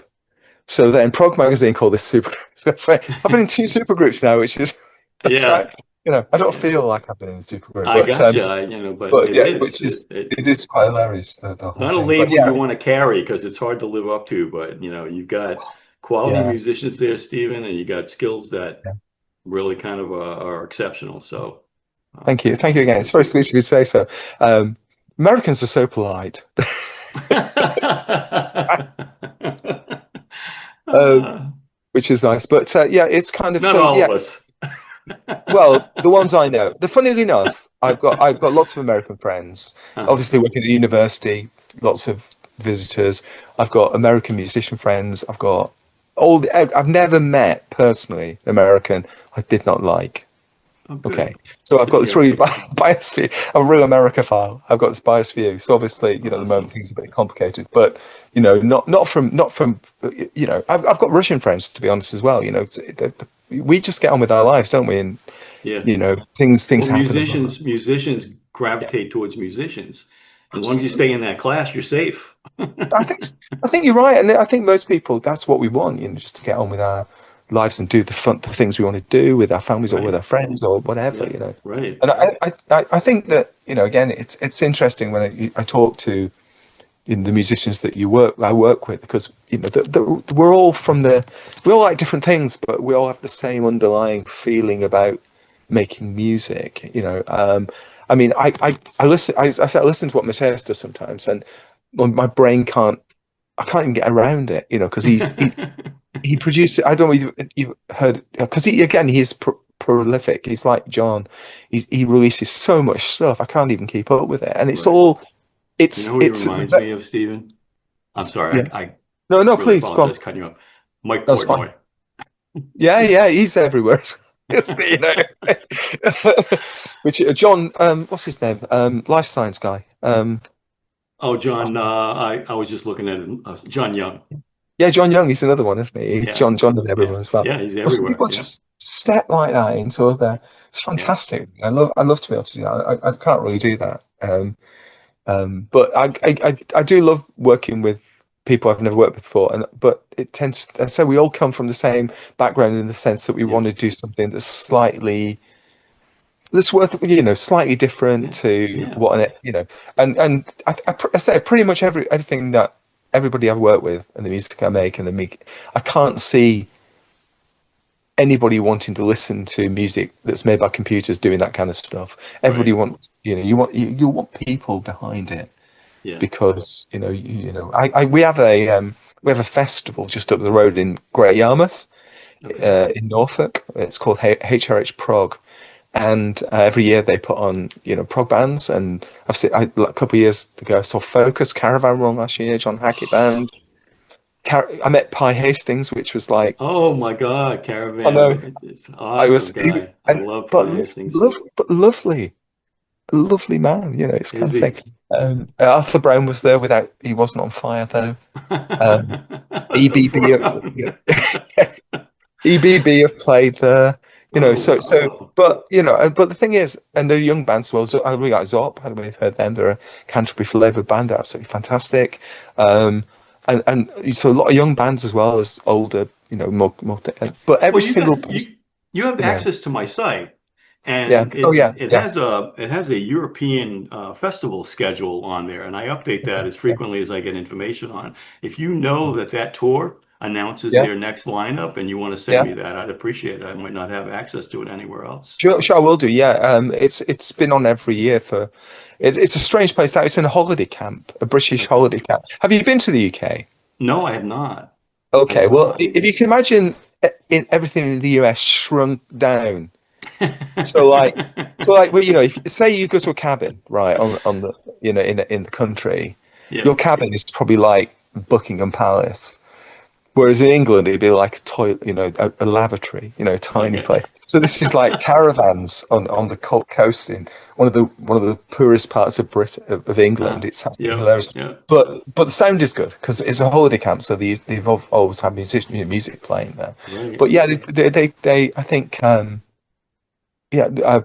So then Prog Magazine called this supergroup. So I've been in two supergroups now, which is Yeah. You know, I don't feel like I've been in a supergroup. I gotcha. You know, but yeah, it is quite hilarious. The whole not a thing. label Yeah, you want to carry because it's hard to live up to. But you know, you've got quality Yeah. musicians there, Stephen, and you got skills that Yeah. really kind of are exceptional. So, thank you again. It's very sweet of you to say so. Americans are so polite, which is nice. But yeah, it's kind of not so, all yeah. of us. Well, the ones I know. Funnily enough, I've got lots of American friends. Uh-huh. Obviously, working at the university, lots of visitors. I've got American musician friends. I've got I've never met personally an American I did not like. Oh, good. Okay, so I've got this really biased view. I'm a real America-phile. I've got this biased view. So obviously, you know, at the moment things are a bit complicated. But you know, not from you know, I've got Russian friends, to be honest, as well. You know, we just get on with our lives, don't we? And Yeah. you know, things Well, happen. musicians gravitate towards musicians. As long as you stay in that class, you're safe. I think you're right, and I think most people, that's what we want, you know, just to get on with our lives and do the things we want to do with our families or with our friends or whatever, you know. Right. And I think that, you know, again, it's interesting when I talk to the musicians that I work with, because you know we're all we all like different things, but we all have the same underlying feeling about making music, you know. I mean, I listen to what Mateus does sometimes, and my brain I can't even get around it, you know, because he produces. I don't know if you've heard, because he's prolific. He's like John. He releases so much stuff. I can't even keep up with it, and it's all. It's. You know who he reminds me of, Stephen? I'm sorry. Yeah. No, really please. Apologize cutting you up. Mike That's Portnoy. Yeah, he's everywhere. You know, which John, what's his name? Life science guy. Oh, John. I was just looking at him. John Young. Yeah, John Young. He's another one, isn't he? Yeah. John is everyone as well. Yeah, he's everywhere. People just step like that into other. It's fantastic. Yeah. I love to be able to do that. I can't really do that. But I do love working with people I've never worked with before, but it tends. I say we all come from the same background in the sense that we want to do something that's slightly. That's worth, you know, slightly different to what, you know, and I say pretty much everything that everybody I've worked with and the music I make I can't see anybody wanting to listen to music that's made by computers doing that kind of stuff. Everybody wants, you know, you want people behind it, because you know, we have a festival just up the road in Great Yarmouth, in Norfolk. It's called HRH Prog. And every year they put on, you know, prog bands, and a couple of years ago I saw Focus, Caravan Run last year, John Hackett Band. I met Pi Hastings, which was like, oh my God, Caravan! I know, it's awesome guy. I love Pi Hastings. But lovely man, you know, it's kind of thing. Arthur Brown was there he wasn't on fire though. EBB have played there. You know, but you know, but the thing is, and the young bands, well, I really like Zop. I don't know if you've heard them. They're a Canterbury flavoured band, they're absolutely fantastic. And so a lot of young bands as well as older, you know, more. But every single you have access to my site, and it has a European festival schedule on there, and I update that as frequently as I get information on. If you know that tour announces their next lineup and you want to send me that, I'd appreciate it. I might not have access to it anywhere else. Sure, I will do. Yeah, it's been on every year for. It's a strange place. That it's in a holiday camp, a British holiday camp. Have you been to the UK? No, I have not. Okay, well, if you can imagine everything in the US shrunk down. so like, well, you know, if say you go to a cabin, right, on the, you know, in the country, your cabin is probably like Buckingham Palace. Whereas in England, it'd be like a toilet, a lavatory, a tiny Okay. place. So this is like caravans on the coast in one of the poorest parts of of England. It's absolutely Yep. hilarious. Yep. But the sound is good because it's a holiday camp, so they've always had music playing there. Right. But yeah, they I think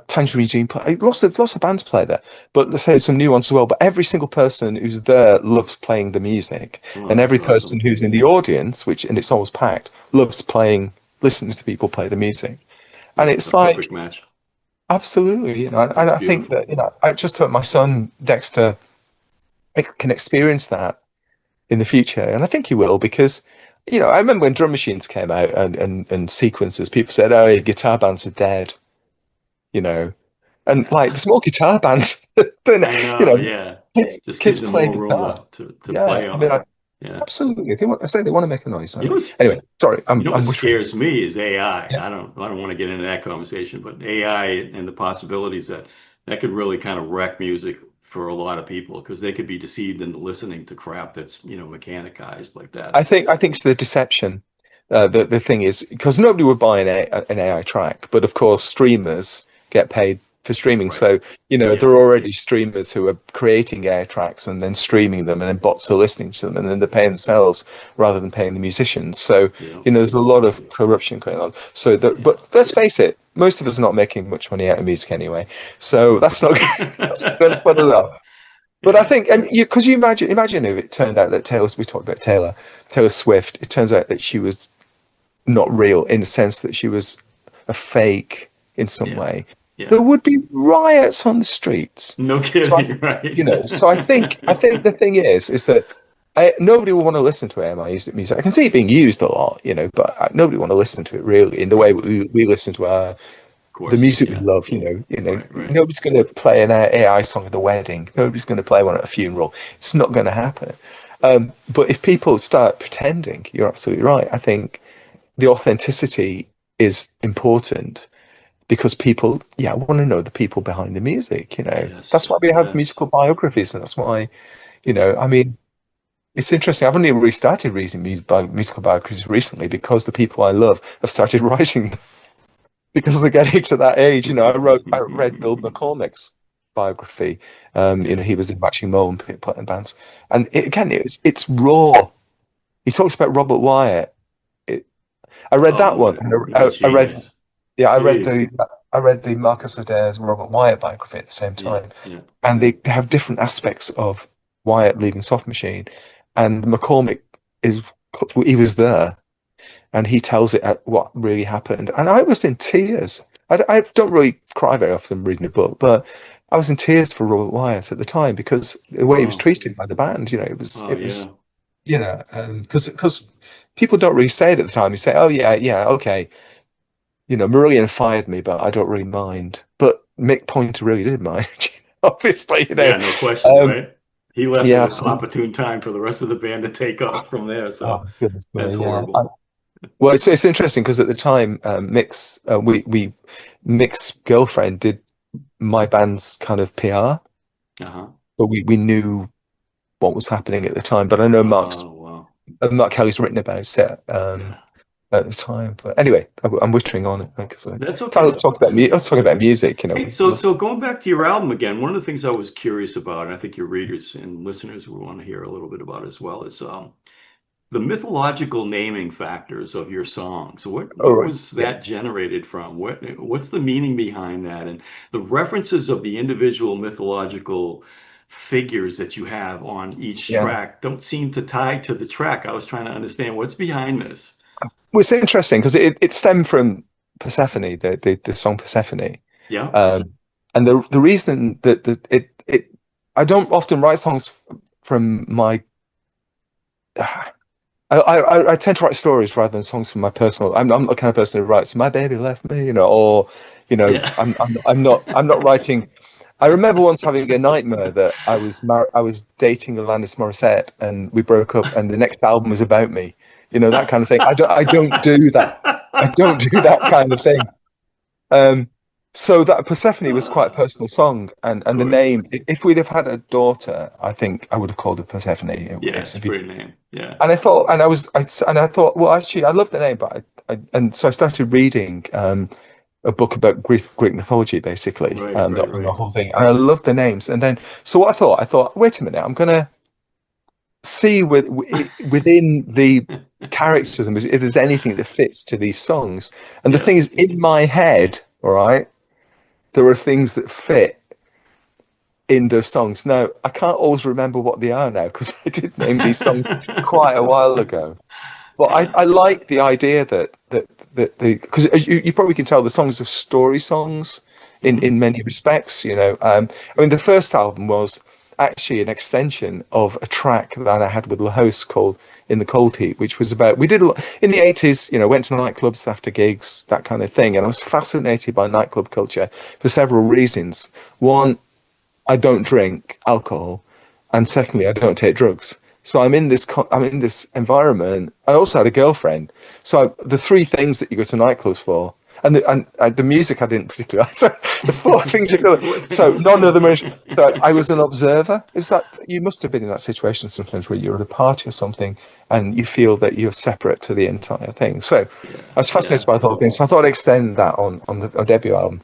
Tangerine Dream play. Lots of bands play there, but let's say some new ones as well. But every single person who's there loves playing the music, Oh, and that's every person awesome. who's in the audience, and it's always packed, loves listening to people play the music. And Yeah, it's it's a like perfect match. absolutely, and That's I think beautiful. that I just hope my son Dexter can experience that in the future, and I think he will because. I remember when drum machines came out and sequencers, people said, "Oh, your guitar bands are dead," you know, and like the small guitar bands, then I know, yeah. Just kids gives them play more room guitar. to Yeah, play I mean, on. Yeah. absolutely. They want to make a noise, You don't know they? what's Anyway, sorry, you know I'm what whittering. scares me is AI. Yeah, I don't want to get into that conversation, but AI and the possibilities that could really kind of wreck music for a lot of people because they could be deceived into listening to crap that's, mechanized like that. I think it's the deception. The thing is because nobody would buy an AI track, but of course streamers get paid for streaming. Right. So Yeah. there are already streamers who are creating AI tracks and then streaming them, and then bots are listening to them, and then they're paying themselves rather than paying the musicians. So Yeah. there's a lot of corruption going on. So Yeah. but let's face it, most of us are not making much money out of music anyway. So that's not that's not going to put us up. But I Yeah. think, and because you imagine if it turned out that we talked about Taylor Swift, it turns out that she was not real in the sense that she was a fake in some Yeah. way. Yeah. There would be riots on the streets. No So kidding, right? so I think the thing is that nobody will want to listen to AMI music. I can see it being used a lot, but nobody want to listen to it really in the way we listen to Of the course. music we Yeah. love. Right, right. Nobody's going to play an AI song at a wedding. Nobody's going to play one at a funeral. It's not going to happen. But if people start pretending, you're absolutely right. I think the authenticity is important because people, want to know the people behind the music. That's Yes. why we have Yes. musical biographies, and that's why, I mean, it's interesting. I've only really started reading musical biographies recently because the people I love have started writing them because they're getting to that age. I read Bill McCormick's biography. Yeah. He was in Matching Mole and Platinum Bands, and it's raw. He talks about Robert Wyatt. I read that Oh, one. what a I read, genius. yeah, Jeez. I read the Marcus Adair's Robert Wyatt biography at the same Yeah. time, Yeah. and they have different aspects of Wyatt leaving Soft Machine, and McCormick he was there, and he tells it at what really happened, and I was in tears. I don't really cry very often reading a book, but I was in tears for Robert Wyatt at the time because the way he was Wow. treated by the band, Oh, it was yeah. because people don't really say it at the time. You say, "Oh yeah, yeah, okay." Marillion fired me, but I don't really mind. But Mick Pointer really did mind, obviously. Yeah, no question, Um, right? He left at yeah. an opportune time for the rest of the band to take off from there, so Oh goodness that's me, yeah. horrible. Well, it's interesting because at the time, Mick's girlfriend did my band's kind of PR, Uh-huh. so we knew what was happening at the time. But I know Oh, wow. Mark Kelly's written about it. Yeah. At the time. But anyway, I'm wittering on it. So, That's okay. That's let's okay. talk about music. Hey, so going back to your album again, one of the things I was curious about, and I think your readers and listeners will want to hear a little bit about as well, is the mythological naming factors of your songs. Oh, What right. was Yeah, that generated from? What's the meaning behind that? And the references of the individual mythological figures that you have on each yeah. track don't seem to tie to the track. I was trying to understand what's behind this. Well, it's interesting because it stemmed from Persephone, the song Persephone. Yeah. Um, and the reason that I don't often write songs from my. I tend to write stories rather than songs from my personal. I'm the kind of person who writes "My baby left me," or Yeah. I'm not writing. I remember once having a nightmare that I was dating Alanis Morissette and we broke up, and the next album was about me. That kind of thing. I don't do that. I don't do that kind of thing. Um, So that Persephone was quite a personal song, and Of the course. name. If we'd have had a daughter, I think I would have called her Persephone. Yeah, it's a great name. Yeah. And I thought, and I thought, well, actually, I love the name, but and so I started reading a book about Greek mythology, basically, Right, right, the right. whole thing, and I loved the names. And then, so what I thought, wait a minute, I'm gonna see within the characters and if there's anything that fits to these songs. And the Yeah. thing is, in my head, all right, there are things that fit in those songs. Now, I can't always remember what they are now because I did name these songs quite a while ago. But Yeah. I like the idea that the because you probably can tell the songs are story songs Hmm. in many respects. I mean, the first album was actually an extension of a track that I had with La House called "In the Cold Heat," which was about we did a lot in the 80s. Went to nightclubs after gigs, that kind of thing, and I was fascinated by nightclub culture for several reasons. One, I don't drink alcohol, and secondly, I don't take drugs. So I'm in this environment. I also had a girlfriend. So the three things that you go to nightclubs for, and the music I didn't particularly like. So the four things you go. What So things? none of them. So I was an observer. It was that you must have been in that situation sometimes where you're at a party or something, and you feel that you're separate to the entire thing. So Yeah, I was fascinated yeah. by the whole thing. So I thought I'd extend that on the debut album.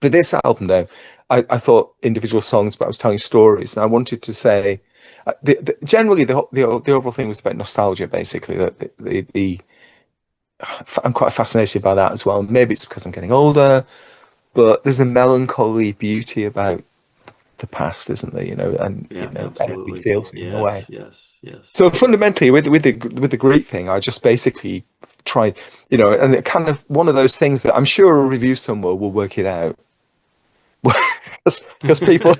But this album, though, I thought individual songs, but I was telling stories, and I wanted to say, generally, the overall thing was about nostalgia, basically. I'm quite fascinated by that as well. Maybe it's because I'm getting older, but there's a melancholy beauty about the past, isn't there? And Yeah, everybody absolutely. feels it in a way. Yes, yes, yes, So yes. fundamentally, with the Greek thing, I just basically tried, and it kind of one of those things that I'm sure a review somewhere will work it out because people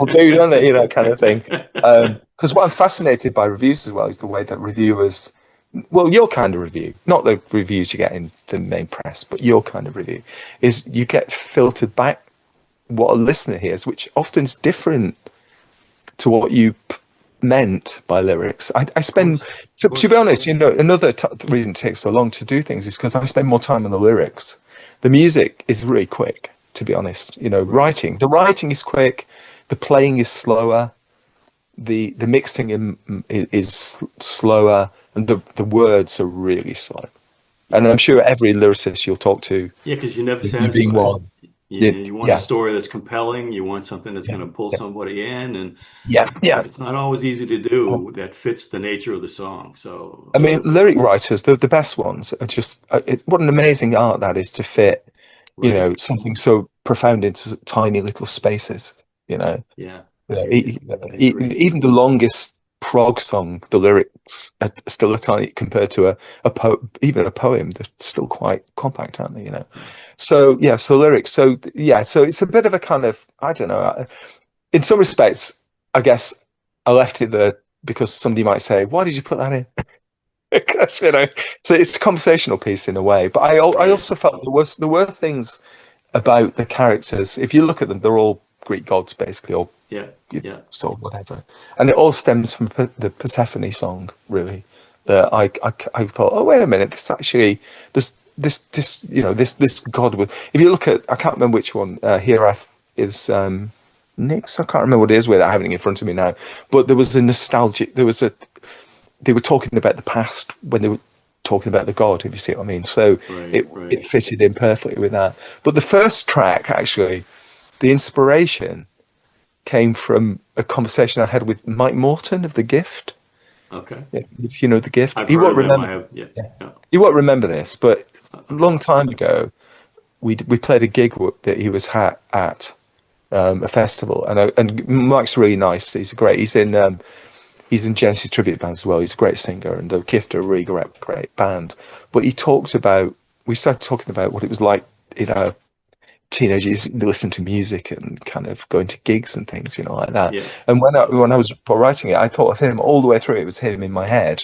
do, don't they? Kind of thing. Because what I'm fascinated by reviews as well is the way that reviewers, well, your kind of review, not the reviews you get in the main press, but your kind of review, is you get filtered back what a listener hears, which often is different to what you meant by lyrics. I Of spend, course, of to be course. honest, another reason it takes so long to do things is because I spend more time on the lyrics. The music is really quick, to be honest. Right. The writing is quick, the playing is slower, the mixing is slower, and the words are really slow. And Yeah. I'm sure every lyricist you'll talk to, Yeah, because you're never you being satisfied. one, You want a yeah, story that's compelling. You want something that's yeah, going to pull yeah, somebody in, and yeah, yeah. it's not always easy to do that fits the nature of the song. So, I mean, lyric writers, the best ones are just, what an amazing art that is to fit, right. something so profound into tiny little spaces, you know. Yeah, You I know, hear you. I agree. even the longest prog song, the lyrics are still a tiny compared to even a poem. They're still quite compact, aren't they? Yeah. So yeah, so lyrics. So yeah, so it's a bit of a kind of I don't know. In some respects, I guess I left it there because somebody might say, "Why did you put that in?" Because so it's a conversational piece in a way. But I Right. also felt there were things about the characters. If you look at them, they're all Greek gods basically, or Yeah. Yeah. sort of whatever. And it all stems from the Persephone song, really. That I thought, oh wait a minute, this actually this god with. If you look at, I can't remember which one. Herath is Nyx. I can't remember what it is without having it in front of me now. But there was a nostalgic. They were talking about the past when they were talking about the god. If you see what I mean. So Right. it Right. fitted in perfectly with that. But the first track actually, the inspiration came from a conversation I had with Mike Morton of The Gift. Okay. If you know The Gift, I've heard of them. I have. Yeah. yeah, Yeah. he won't remember this, but a Okay. long time ago, we played a gig that he was at a festival, and Mike's really nice. He's in Genesis tribute bands as well. He's a great singer, and The Gift are a really great band. But we started talking about what it was like, teenagers listen to music and kind of going to gigs and things, like that. Yeah. And when I was writing it, I thought of him all the way through. It was him in my head,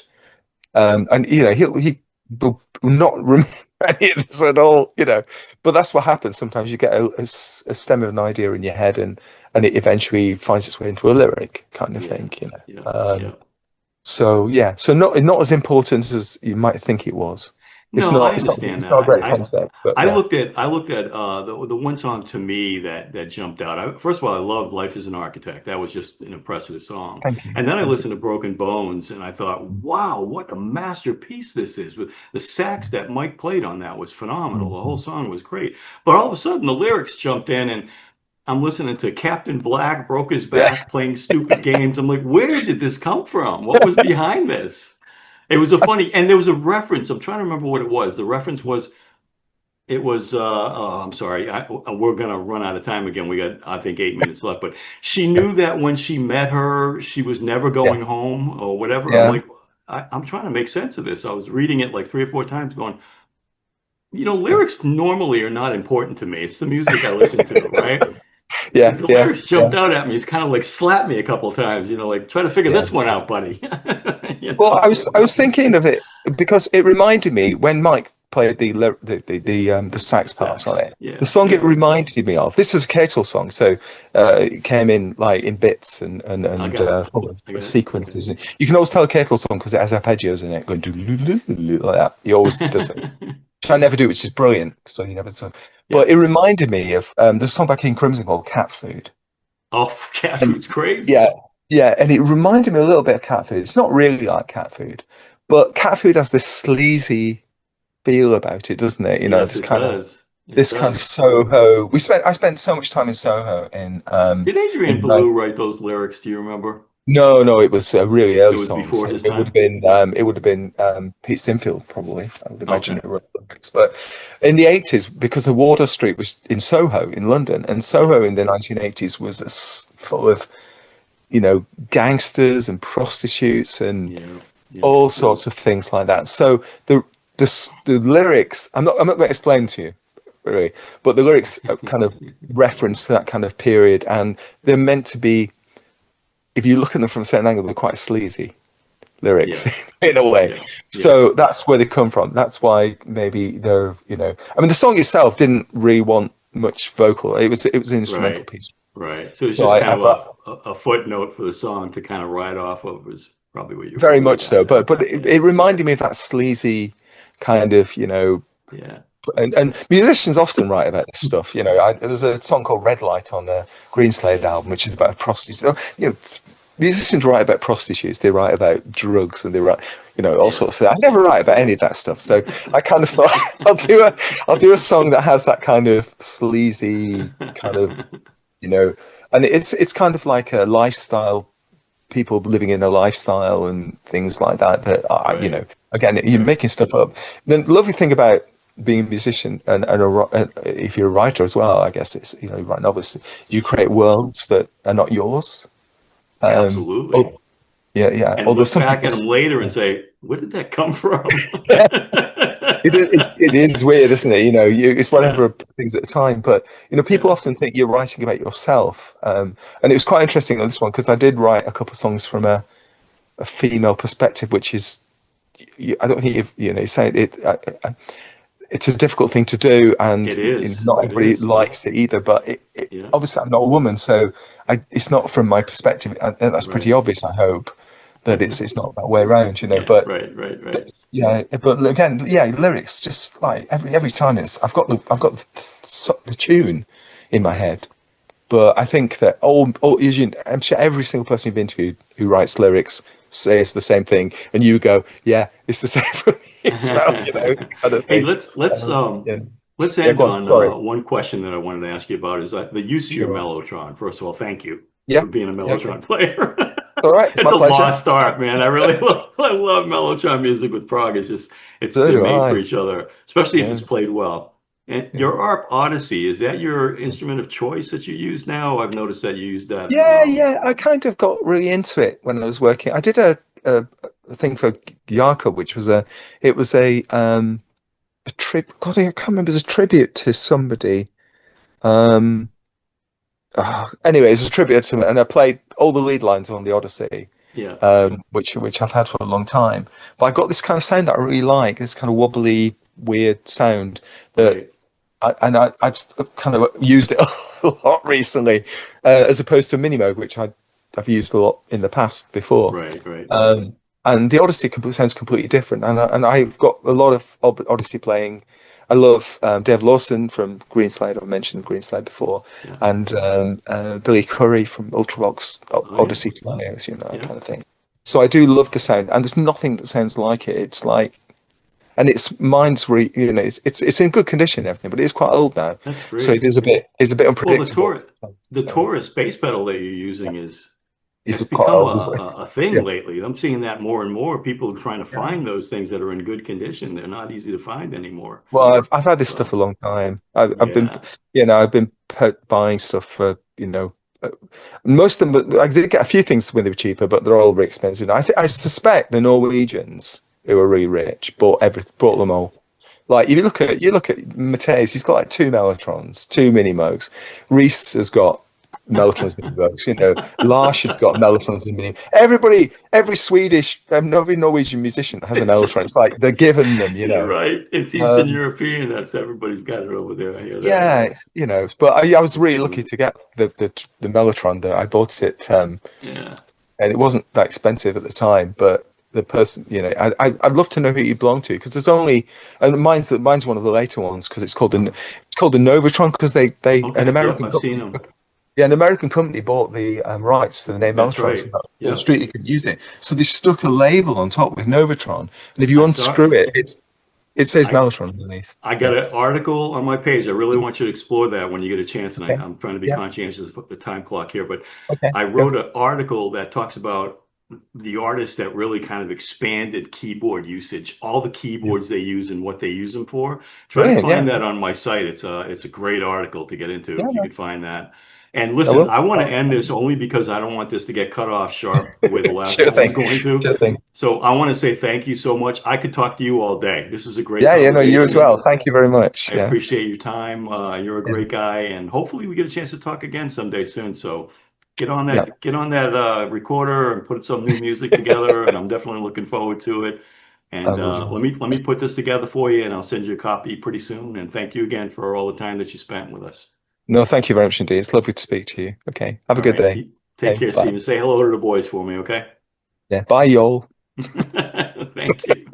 and he will not remember any of this at all, But that's what happens. Sometimes you get a stem of an idea in your head, and it eventually finds its way into a lyric, kind of Yeah. thing. Yeah. Yeah. So yeah, so not as important as you might think it was. No, I understand it's that. not a great concept, but I yeah. looked at the one song to me that jumped out. First of all, I love "Life as an Architect." That was just an impressive song. Thank you. And then I Thank you. listened to "Broken Bones," and I thought, "Wow, what a masterpiece this is!" With the sax that Mike played on that was phenomenal. The whole Mm. song was great. But all of a sudden, the lyrics jumped in, and I'm listening to Captain Black broke his Yeah. back playing stupid games. I'm like, where did this come from? What was behind this? It was a funny, and there was a reference. I'm trying to remember what it was. The reference was, it was, oh, I'm sorry. We're going to run out of time again. We got, I think, 8 minutes left. But she knew that when she met her, she was never Yeah. going home or whatever. I'm Yeah. like, I'm trying to make sense of this. I was reading it like 3 or 4 times going, Yeah. lyrics normally are not important to me. It's the music I listen to, right? Yeah. The Yeah. lyrics jumped out at me. It's kind of like slapped me a couple of times, like try to figure Yeah. this one out, buddy. You Well, know? I was thinking of it because it reminded me when Mike played the sax parts on Sax. it. Yeah, The song it yeah. reminded me of. This is a Cato song, so it came in like in bits I got it. full of I got it. sequences. You can always tell a Cato song because it has arpeggios in it, going like that. He always does it. Which I never do, which is brilliant. So you never. So, Yeah. but it reminded me of the song by King Crimson called "Cat Food." Oh, cat And food's crazy. yeah, yeah, and it reminded me a little bit of cat food. It's not really like cat food, but cat food has this sleazy feel about it, doesn't it? Yes, it does. It This kind of does. Soho. I spent so much time in Soho Did in Adrian the Belew write those lyrics? Do you remember? no, it was a really It early was song. before So his it would time. have been Pete Sinfield probably. I would imagine Okay. it wrote the lyrics. But in the 80s, because the Wardour Street was in Soho in London, and Soho in the 1980s was full of gangsters and prostitutes and Yeah. Yeah. all sorts of things like that. So the lyrics, I'm not going to explain to you really, but the lyrics kind of reference that kind of period, and they're meant to be, if you look at them from a certain angle, they're quite sleazy lyrics in a way. Yeah. So that's where they come from. That's why maybe they're, I mean, the song itself didn't really want much vocal. It was an instrumental Right. piece. Right. So it's So just kind of a footnote for the song to kind of ride off of is probably what you very much got so. there. But it reminded me of that sleazy kind of, Yeah. and musicians often write about this stuff. There's a song called Red Light on the Greenslade album, which is about a prostitute. Musicians write about prostitutes, they write about drugs, and they write, all sorts of. I never write about any of that stuff. So I kind of thought I'll do a song that has that kind of sleazy kind of, and it's kind of like a lifestyle, people living in a lifestyle and things like that. That again, you're making stuff up. The lovely thing about being a musician and if you're a writer as well, I guess it's you write novels, you create worlds that are not yours. Absolutely. Yeah. And Although look back at them later and say, where did that come from? it is weird, isn't it? It's whatever things at the time, but people often think you're writing about yourself. And it was quite interesting on this one because I did write a couple of songs from a female perspective, which is, I don't think you say it. It's a difficult thing to do, and It is. not everybody likes it either. But obviously, I'm not a woman, so it's not from my perspective. And that's pretty obvious. I hope that it's not that way around, But right. yeah, but again, lyrics just like every time I've got the tune in my head. But I think that I'm sure every single person you've interviewed who writes lyrics says the same thing, and you go, yeah, it's the same for me as well, kind of Hey, thing. let's end on one question that I wanted to ask you about is the use of your Mellotron. First of all, thank you for being a Mellotron player. All right, it's a my pleasure. lost art, man. I really love Mellotron music with prog. They're made for each other, especially if it's played well. And your ARP Odyssey, is that your instrument of choice that you use now? I've noticed that you use that. Yeah. I kind of got really into it when I was working. I did a thing for Jakob, which was a trip. God, I can't remember. It was a tribute to somebody. Anyway, it was a tribute to him, and I played all the lead lines on the Odyssey. Yeah. Which I've had for a long time. But I got this kind of sound that I really like. This kind of wobbly, weird sound that. I've kind of used it a lot recently, as opposed to mini mode, which I've used a lot in the past before. Right. and the Odyssey sounds completely different. And I've got a lot of Odyssey playing. I love Dave Lawson from Greenslade. I've mentioned Greenslade before, Yeah. and Billy Curry from Ultravox Odyssey players, Yeah. kind of thing. So I do love the sound, and there's nothing that sounds like it. It's like, and mine's it's in good condition and everything, but it is quite old now. That's great. So it's a bit unpredictable. Well, the Taurus bass pedal that you're using It's it's quite become old. a thing Yeah. lately. I'm seeing that more and more. People are trying to find those things that are in good condition. They're not easy to find anymore. Well, I've had this So, stuff a long time. I've been, yeah. I've been buying stuff for, most of them. But I did get a few things when they were cheaper, but they're all very expensive. I suspect the Norwegians, who are really rich, bought them all. Like if you look at Mateus, he's got like 2 Mellotrons, 2 Mini Moogs. Reese has got Mellotrons, Mini Moogs. Lars has got Mellotrons and Mini. Every Swedish, every Norwegian musician has a Mellotron. It's like they're given them, You're right. It's Eastern European. That's everybody's got it over there. I hear that. Yeah, but I was really lucky to get the Mellotron. That I bought it, and it wasn't that expensive at the time. But the person, I'd love to know who you belong to, because there's only, and mine's one of the later ones, because it's called the Novatron, because an American I've seen them. Yeah, an American company bought the rights to the name That's Mellotron, right. so the street you could use it. So they stuck a label on top with Novatron, and if you unscrew it says Mellotron underneath. I got an article on my page. I really want you to explore that when you get a chance. And I'm trying to be conscientious of the time clock here, but I wrote an article that talks about the artists that really kind of expanded keyboard usage, all the keyboards they use and what they use them for. Try to find that on my site. It's a great article to get into if you could find that. And listen, I want to end this only because I don't want this to get cut off sharp the way the last one was going to. Sure thing. So I want to say thank you so much. I could talk to you all day. This is a great you as well. Thank you very much. I appreciate your time. You're a great guy, and hopefully we get a chance to talk again someday soon. So get on that recorder and put some new music together, and I'm definitely looking forward to it. And let me put this together for you, and I'll send you a copy pretty soon. And thank you again for all the time that you spent with us. No, thank you very much indeed. It's lovely to speak to you. Okay, have a good day. Take care, Stephen. Say hello to the boys for me, okay? Yeah, bye, y'all. Thank you.